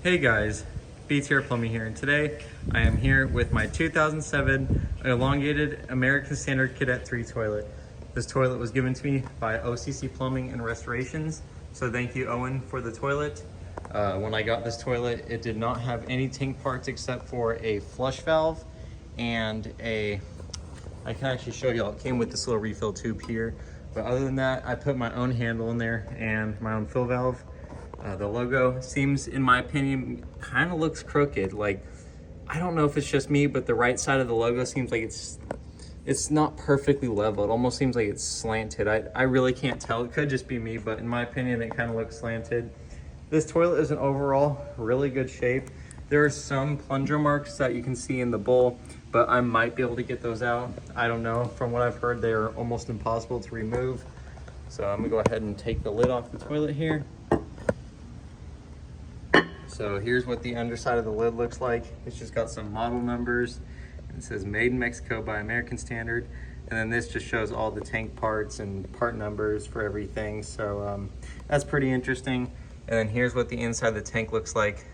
Hey guys, BTR Plumbing here, and today I am here with my 2007 elongated American Standard Cadet 3 toilet. This toilet was given to me by OCC Plumbing and Restorations, so thank you Owen for the toilet. When I got this toilet, it did not have any tank parts except for a flush valve and I can actually show you all, it came with this little refill tube here, but other than that, I put my own handle in there and my own fill valve. The logo seems, in my opinion, kind of looks crooked. Like, I don't know if it's just me, but the right side of the logo seems like it's not perfectly level. It almost seems like it's slanted. I really can't tell. It could just be me, but in my opinion, it kind of looks slanted. This toilet is in overall really good shape. There are some plunger marks that you can see in the bowl, but I might be able to get those out. I don't know. From what I've heard, they are almost impossible to remove. So I'm gonna go ahead and take the lid off the toilet here. So here's what the underside of the lid looks like. It's just got some model numbers. It says made in Mexico by American Standard. And then this just shows all the tank parts and part numbers for everything. So that's pretty interesting. And then here's what the inside of the tank looks like.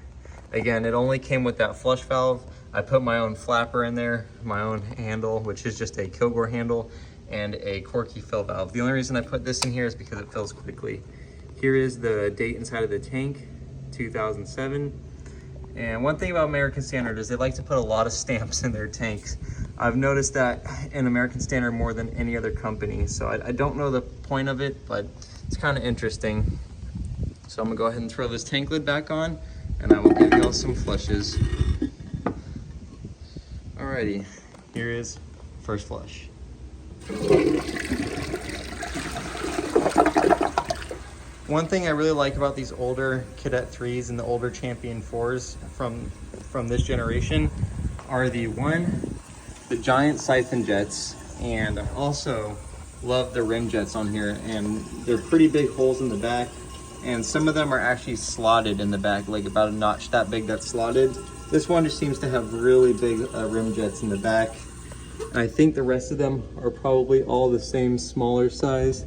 Again, it only came with that flush valve. I put my own flapper in there, my own handle, which is just a Kilgore handle, and a Corky fill valve. The only reason I put this in here is because it fills quickly. Here is the date inside of the tank. 2007. And one thing about American Standard is they like to put a lot of stamps in their tanks. I've noticed that in American Standard more than any other company. So I don't know the point of it, but it's kind of interesting. So I'm gonna go ahead and throw this tank lid back on and I will give y'all some flushes. Alrighty, here is first flush. One thing I really like about these older Cadet 3s and the older Champion 4s from this generation are the giant siphon jets, and I also love the rim jets on here, and they're pretty big holes in the back, and some of them are actually slotted in the back, like about a notch that big that's slotted. This one just seems to have really big rim jets in the back. And I think the rest of them are probably all the same smaller size.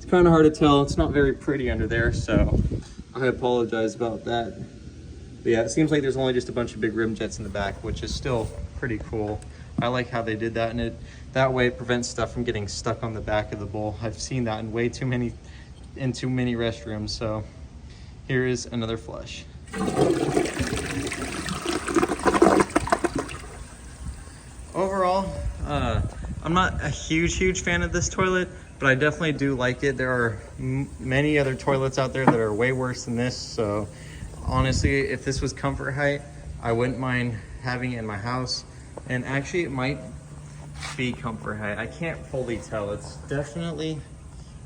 Kind of hard to tell. It's not very pretty under there, so I apologize about that. But yeah, it seems like there's only just a bunch of big rim jets in the back, which is still pretty cool. I like how they did that, and that way it prevents stuff from getting stuck on the back of the bowl. I've seen that in too many restrooms. So here is another flush. Overall, I'm not a huge fan of this toilet, but I definitely do like it. There are many other toilets out there that are way worse than this. So honestly, if this was comfort height, I wouldn't mind having it in my house. And actually it might be comfort height. I can't fully tell. It's definitely,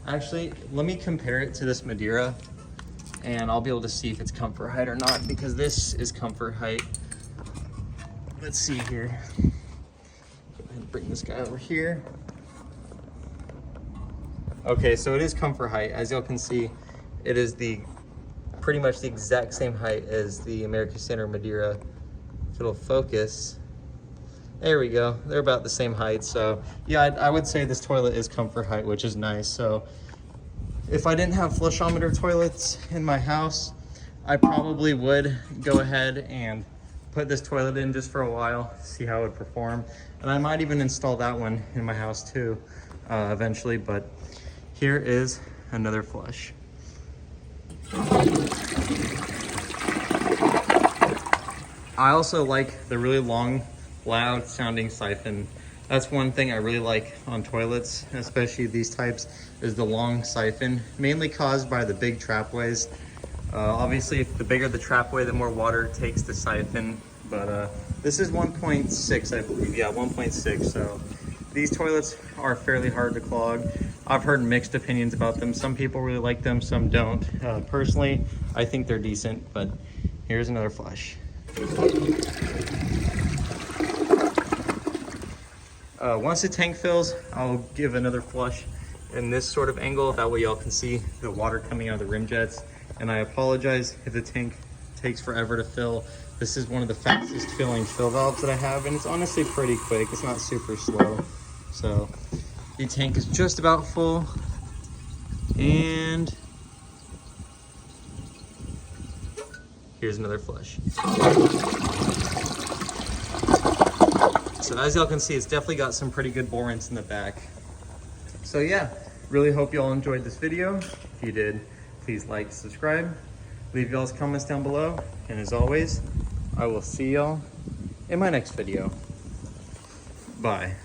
actually, let me compare it to this Madeira and I'll be able to see if it's comfort height or not, because this is comfort height. Let's see here. Go ahead and bring this guy over here. Okay, so it is comfort height. As y'all can see, it is pretty much the exact same height as the American Standard Madeira. If it'll focus, there we go. They're about the same height. So yeah, I would say this toilet is comfort height, which is nice. So if I didn't have flushometer toilets in my house, I probably would go ahead and put this toilet in just for a while, see how it would perform. And I might even install that one in my house too, eventually, but here is another flush. I also like the really long, loud sounding siphon. That's one thing I really like on toilets, especially these types, is the long siphon, mainly caused by the big trapways. Obviously, the bigger the trapway, the more water it takes to siphon, but this is 1.6, I believe. Yeah, 1.6, so these toilets are fairly hard to clog. I've heard mixed opinions about them. Some people really like them, some don't. Personally, I think they're decent, but here's another flush. Once the tank fills, I'll give another flush in this sort of angle. That way y'all can see the water coming out of the rim jets. And I apologize if the tank takes forever to fill. This is one of the fastest filling fill valves that I have, and it's honestly pretty quick. It's not super slow. So the tank is just about full, and Here's another flush. So as y'all can see, it's definitely got some pretty good bore rents in the back. So yeah, really hope y'all enjoyed this video. If you did, please like, subscribe, leave y'all's comments down below. And as always, I will see y'all in my next video. Bye.